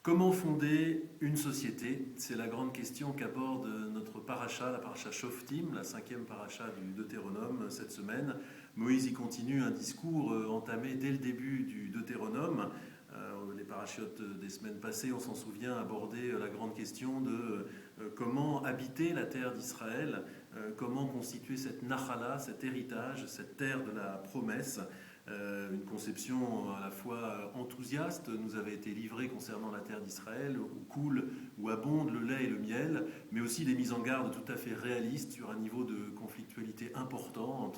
Comment fonder une société? C'est la grande question qu'aborde notre paracha, la paracha Shoftim, la cinquième paracha du Deutéronome cette semaine. Moïse y continue un discours entamé dès le début du Deutéronome. Les parachiotes des semaines passées, on s'en souvient, abordaient la grande question de comment habiter la terre d'Israël, comment constituer cette nachala, cet héritage, cette terre de la promesse. Une conception à la fois enthousiaste nous avait été livrée concernant la terre d'Israël, où coule, où abonde le lait et le miel, mais aussi des mises en garde tout à fait réalistes sur un niveau de conflictualité important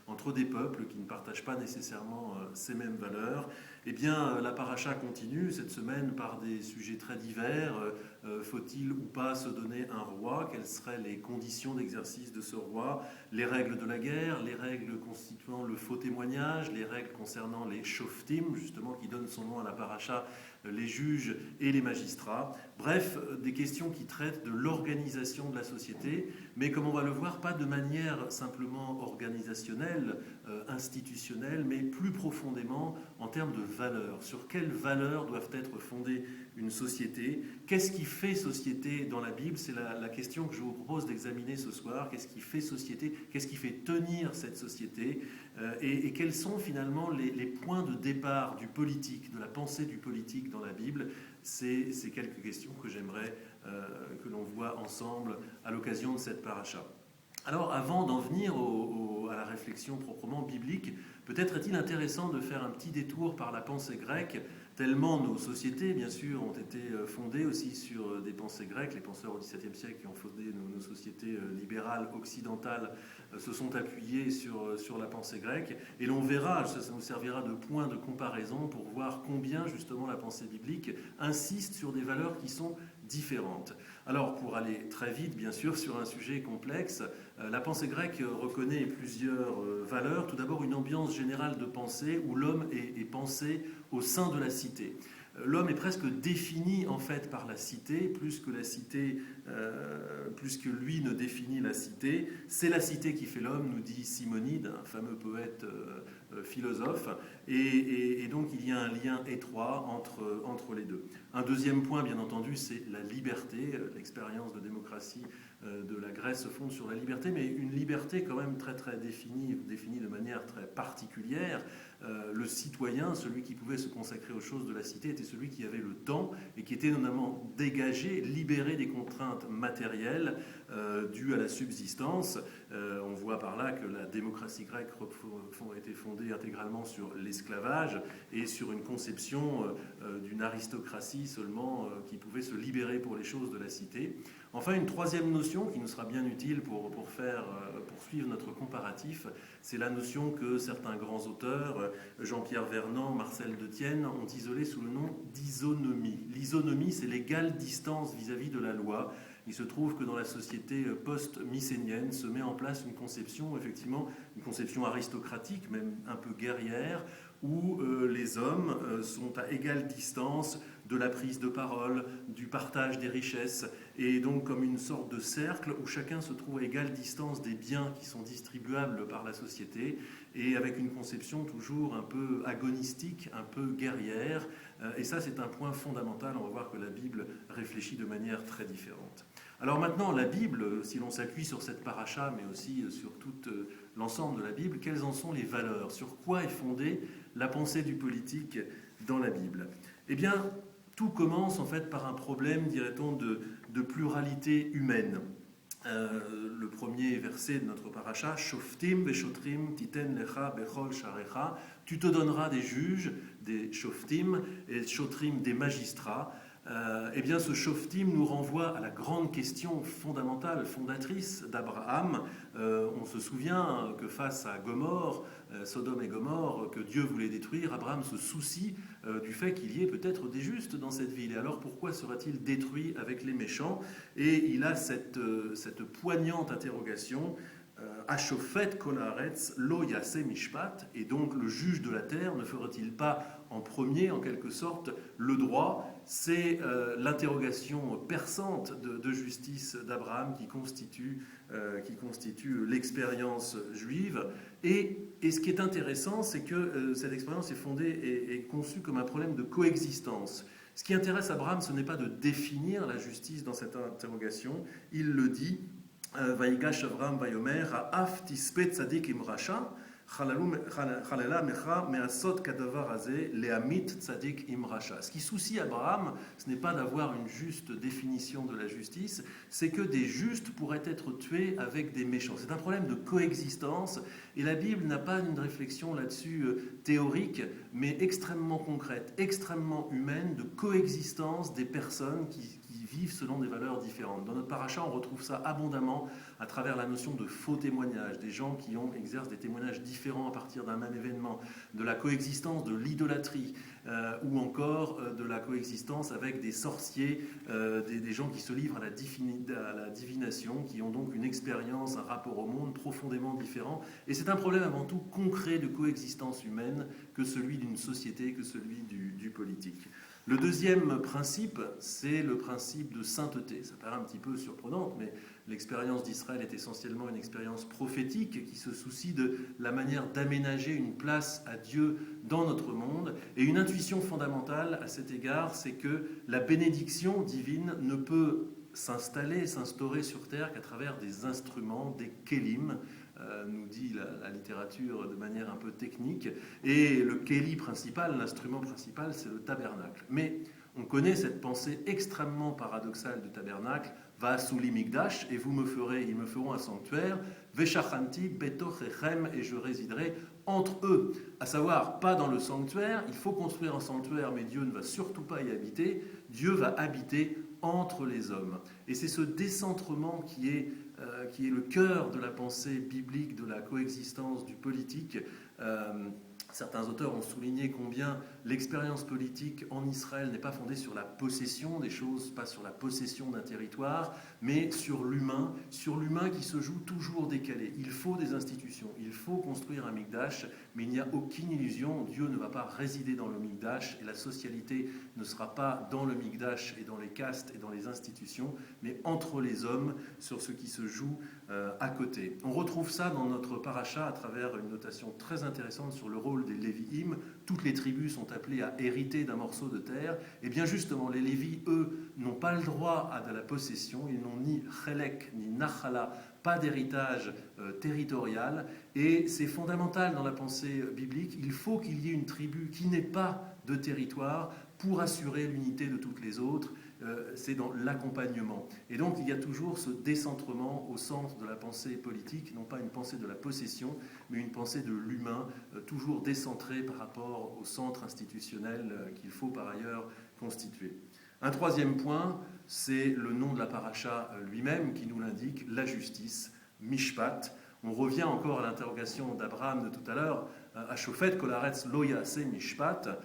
entre des peuples qui ne partagent pas nécessairement ces mêmes valeurs. Eh bien, la paracha continue cette semaine par des sujets très divers. Faut-il ou pas se donner un roi? Quelles seraient les conditions d'exercice de ce roi? Les règles de la guerre, les règles constituant le faux témoignage, les règles concernant les shoftim, justement, qui donnent son nom à la paracha, les juges et les magistrats. Bref, des questions qui traitent de l'organisation de la société, mais comme on va le voir, pas de manière simplement organisationnelle, institutionnelle, mais plus profondément en termes de valeurs. Sur quelles valeurs doivent être fondées une société? Qu'est-ce qui fait société dans la Bible? C'est la question que je vous propose d'examiner ce soir. Qu'est-ce qui fait société? Qu'est-ce qui fait tenir cette société? Et quels sont finalement les points de départ du politique, de la pensée du politique dans la Bible? C'est quelques questions que j'aimerais que l'on voit ensemble à l'occasion de cette paracha. Alors, avant d'en venir à la réflexion proprement biblique, peut-être est-il intéressant de faire un petit détour par la pensée grecque, tellement nos sociétés, bien sûr, ont été fondées aussi sur des pensées grecques. Les penseurs au XVIIe siècle qui ont fondé nos sociétés libérales occidentales se sont appuyés sur la pensée grecque. Et l'on verra, ça nous servira de point de comparaison pour voir combien, justement, la pensée biblique insiste sur des valeurs qui sont différentes. Alors, pour aller très vite, bien sûr, sur un sujet complexe, la pensée grecque reconnaît plusieurs valeurs. Tout d'abord, une ambiance générale de pensée où l'homme est pensé au sein de la cité. L'homme est presque défini en fait par la cité, plus que la cité, plus que lui ne définit la cité. C'est la cité qui fait l'homme, nous dit Simonide, un fameux poète philosophe, et donc il y a un lien étroit entre les deux. Un deuxième point, bien entendu, c'est la liberté. L'expérience de démocratie de la Grèce se fonde sur la liberté, mais une liberté quand même très très définie de manière très particulière. Le citoyen, celui qui pouvait se consacrer aux choses de la cité, était celui qui avait le temps et qui était notamment dégagé, libéré des contraintes matérielles dues à la subsistance. On voit par là que la démocratie grecque a été fondée intégralement sur l'esclavage et sur une conception d'une aristocratie seulement qui pouvait se libérer pour les choses de la cité. Enfin, une troisième notion qui nous sera bien utile pour suivre notre comparatif, c'est la notion que certains grands auteurs, Jean-Pierre Vernant, Marcel Detienne, ont isolée sous le nom d'isonomie. L'isonomie, c'est l'égale distance vis-à-vis de la loi. Il se trouve que dans la société post-mycénienne se met en place une conception, effectivement, une conception aristocratique, même un peu guerrière, où les hommes sont à égale distance de la prise de parole, du partage des richesses, et donc comme une sorte de cercle où chacun se trouve à égale distance des biens qui sont distribuables par la société, et avec une conception toujours un peu agonistique, un peu guerrière, et ça c'est un point fondamental. On va voir que la Bible réfléchit de manière très différente. Alors maintenant, la Bible, si l'on s'appuie sur cette paracha, mais aussi sur tout l'ensemble de la Bible, quelles en sont les valeurs? Sur quoi est fondée la pensée du politique dans la Bible? Eh bien, tout commence en fait par un problème, dirait-on, de pluralité humaine. Le premier verset de notre paracha, Shoftim veshotrim titen lecha bechol sharecha, tu te donneras des juges, des shoftim, et shotrim, des magistrats. Eh bien, ce shoftim nous renvoie à la grande question fondamentale, fondatrice d'Abraham. On se souvient que face à Gomorrhe, Sodome et Gomorrhe, que Dieu voulait détruire, Abraham se soucie du fait qu'il y ait peut-être des justes dans cette ville. Et alors pourquoi sera-t-il détruit avec les méchants? Et il a cette poignante interrogation. Ashofet kol haaretz lo yaseh mishpat, et donc le juge de la terre ne ferait-il pas en premier, en quelque sorte, le droit? C'est l'interrogation perçante de justice d'Abraham qui constitue l'expérience juive. Et ce qui est intéressant, c'est que cette expérience est fondée et conçue comme un problème de coexistence. Ce qui intéresse Abraham, ce n'est pas de définir la justice dans cette interrogation. Il le dit, Vaïgash Abraham Vayomer, Ha'af tispe tzadik imracha, Chalala mecha measot kadavar azeh lehamit tzadik imracha. Ce qui soucie Abraham, ce n'est pas d'avoir une juste définition de la justice, c'est que des justes pourraient être tués avec des méchants. C'est un problème de coexistence, et la Bible n'a pas une réflexion là-dessus théorique, mais extrêmement concrète, extrêmement humaine, de coexistence des personnes qui vivent selon des valeurs différentes. Dans notre paracha, on retrouve ça abondamment à travers la notion de faux témoignages, des gens qui exercent des témoignages différents à partir d'un même événement, de la coexistence de l'idolâtrie, ou encore de la coexistence avec des sorciers, des gens qui se livrent à la divination, qui ont donc une expérience, un rapport au monde profondément différent. Et c'est un problème avant tout concret de coexistence humaine que celui d'une société, que celui du politique. Le deuxième principe, c'est le principe de sainteté. Ça paraît un petit peu surprenant, mais l'expérience d'Israël est essentiellement une expérience prophétique qui se soucie de la manière d'aménager une place à Dieu dans notre monde. Et une intuition fondamentale à cet égard, c'est que la bénédiction divine ne peut s'instaurer sur terre qu'à travers des instruments, des kélim, nous dit la littérature de manière un peu technique. Et le kéli principal, l'instrument principal, c'est le tabernacle. Mais on connaît cette pensée extrêmement paradoxale du tabernacle. Va souli migdash, et ils me feront un sanctuaire. Veshachanti betochechem, et je résiderai entre eux. À savoir, pas dans le sanctuaire, il faut construire un sanctuaire, mais Dieu ne va surtout pas y habiter. Dieu va habiter entre les hommes. Et c'est ce décentrement qui est le cœur de la pensée biblique, de la coexistence du politique. Certains auteurs ont souligné combien l'expérience politique en Israël n'est pas fondée sur la possession des choses, pas sur la possession d'un territoire, mais sur l'humain qui se joue toujours décalé. Il faut des institutions, il faut construire un Mikdash, mais il n'y a aucune illusion, Dieu ne va pas résider dans le Mikdash, et la socialité ne sera pas dans le Mikdash et dans les castes et dans les institutions, mais entre les hommes, sur ce qui se joue à côté. On retrouve ça dans notre paracha à travers une notation très intéressante sur le rôle des Lévi'im. Toutes les tribus sont appelées à hériter d'un morceau de terre. Et bien justement, les Lévis, eux, n'ont pas le droit à de la possession. Ils n'ont ni chelek, ni nachala, pas d'héritage territorial. Et c'est fondamental dans la pensée biblique. Il faut qu'il y ait une tribu qui n'ait pas de territoire pour assurer l'unité de toutes les autres. C'est dans l'accompagnement. Et donc il y a toujours ce décentrement au centre de la pensée politique, non pas une pensée de la possession, mais une pensée de l'humain, toujours décentrée par rapport au centre institutionnel qu'il faut par ailleurs constituer. Un troisième point, c'est le nom de la paracha lui-même qui nous l'indique, la justice, Mishpat. On revient encore à l'interrogation d'Abraham de tout à l'heure, Ashofet kolaretz lo yaseh Mishpat.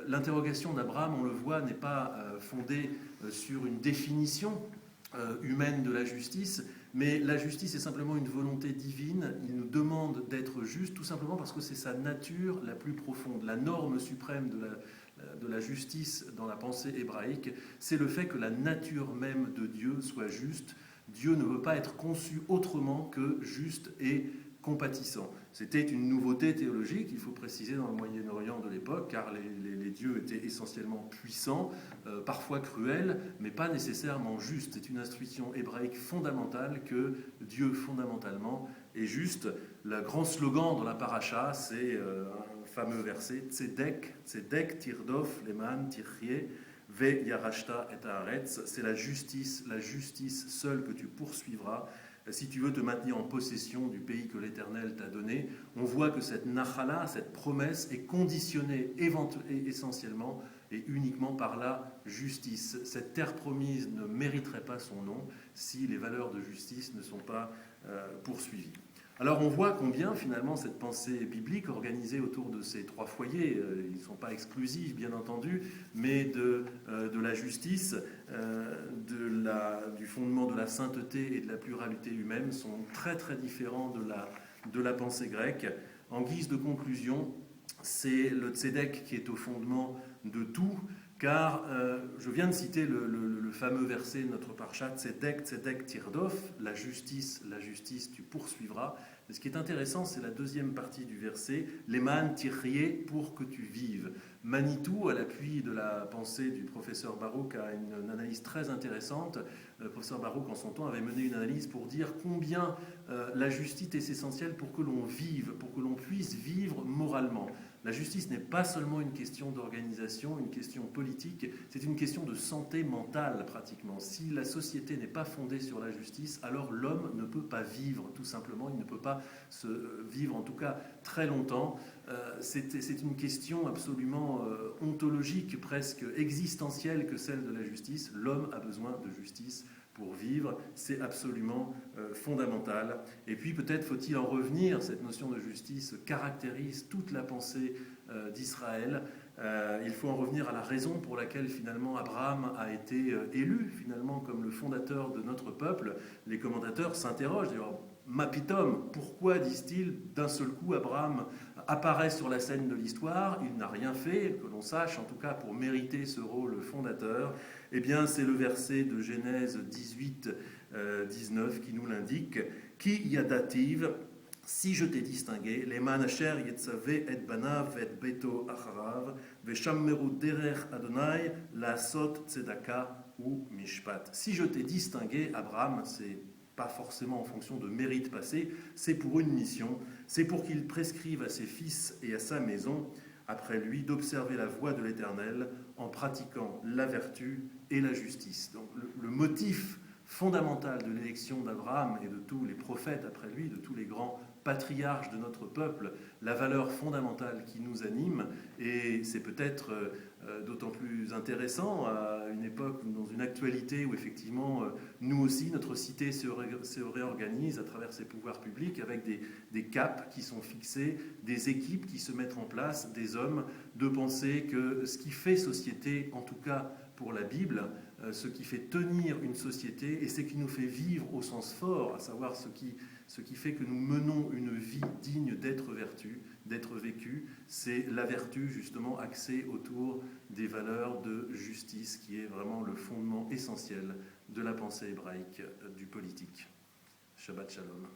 L'interrogation d'Abraham, on le voit, n'est pas fondée sur une définition humaine de la justice, mais la justice est simplement une volonté divine. Il nous demande d'être juste, tout simplement parce que c'est sa nature la plus profonde. La norme suprême de la justice dans la pensée hébraïque, c'est le fait que la nature même de Dieu soit juste. Dieu ne veut pas être conçu autrement que juste et compatissant. C'était une nouveauté théologique, il faut préciser, dans le Moyen-Orient de l'époque, car les dieux étaient essentiellement puissants, parfois cruels, mais pas nécessairement justes. C'est une instruction hébraïque fondamentale que Dieu, fondamentalement, est juste. Le grand slogan dans la paracha, c'est un fameux verset, Tzedek tirdof leman tirchie ve yarashta et haaretz. C'est la justice seule que tu poursuivras si tu veux te maintenir en possession du pays que l'Éternel t'a donné. On voit que cette nachala, cette promesse, est conditionnée essentiellement et uniquement par la justice. Cette terre promise ne mériterait pas son nom si les valeurs de justice ne sont pas poursuivies. Alors on voit combien finalement cette pensée biblique organisée autour de ces trois foyers, ils ne sont pas exclusifs bien entendu, mais de la justice, du fondement de la sainteté et de la pluralité humaine sont très très différents de la pensée grecque. En guise de conclusion, c'est le tzedek qui est au fondement de tout, car je viens de citer le fameux verset de notre parasha, Tzedek, Tzedek, Tirdof, la justice, tu poursuivras, Et ce qui est intéressant, c'est la deuxième partie du verset, Leman tirrié, pour que tu vives. Manitou, à l'appui de la pensée du professeur Baruch, a une analyse très intéressante. Le professeur Baruch, en son temps, avait mené une analyse pour dire combien la justice est essentielle pour que l'on vive, pour que l'on puisse vivre moralement. La justice n'est pas seulement une question d'organisation, une question politique, c'est une question de santé mentale pratiquement. Si la société n'est pas fondée sur la justice, alors l'homme ne peut pas vivre tout simplement, il ne peut pas se vivre en tout cas très longtemps. C'est une question absolument ontologique, presque existentielle que celle de la justice. L'homme a besoin de justice pour vivre, c'est absolument fondamental. Et puis peut-être faut-il en revenir, cette notion de justice caractérise toute la pensée d'Israël. Il faut en revenir à la raison pour laquelle finalement Abraham a été élu finalement comme le fondateur de notre peuple. Les commentateurs s'interrogent, Mapitom, pourquoi, disent-ils, d'un seul coup Abraham apparaît sur la scène de l'histoire? Il n'a rien fait, que l'on sache, en tout cas pour mériter ce rôle fondateur. Eh bien, c'est le verset de Genèse 18, 19 qui nous l'indique. Ki yadativ, si je t'ai distingué, les asher yetzave et banav et beto acharav, veshammeru derech Adonai, la sot tzedaka ou mishpat. Si je t'ai distingué, Abraham, c'est pas forcément en fonction de mérite passé, c'est pour une mission, c'est pour qu'il prescrive à ses fils et à sa maison, après lui, d'observer la voie de l'Éternel en pratiquant la vertu et la justice. Donc le motif fondamental de l'élection d'Abraham et de tous les prophètes après lui, de tous les grands patriarches de notre peuple, la valeur fondamentale qui nous anime, et c'est peut-être d'autant plus intéressant à une époque, dans une actualité où effectivement nous aussi, notre cité se réorganise à travers ses pouvoirs publics avec des caps qui sont fixés, des équipes qui se mettent en place, des hommes, de penser que ce qui fait société, en tout cas pour la Bible, ce qui fait tenir une société et ce qui nous fait vivre au sens fort, à savoir ce qui fait que nous menons une vie digne d'être vertu, d'être vécue, c'est la vertu justement axée autour des valeurs de justice qui est vraiment le fondement essentiel de la pensée hébraïque du politique. Shabbat Shalom.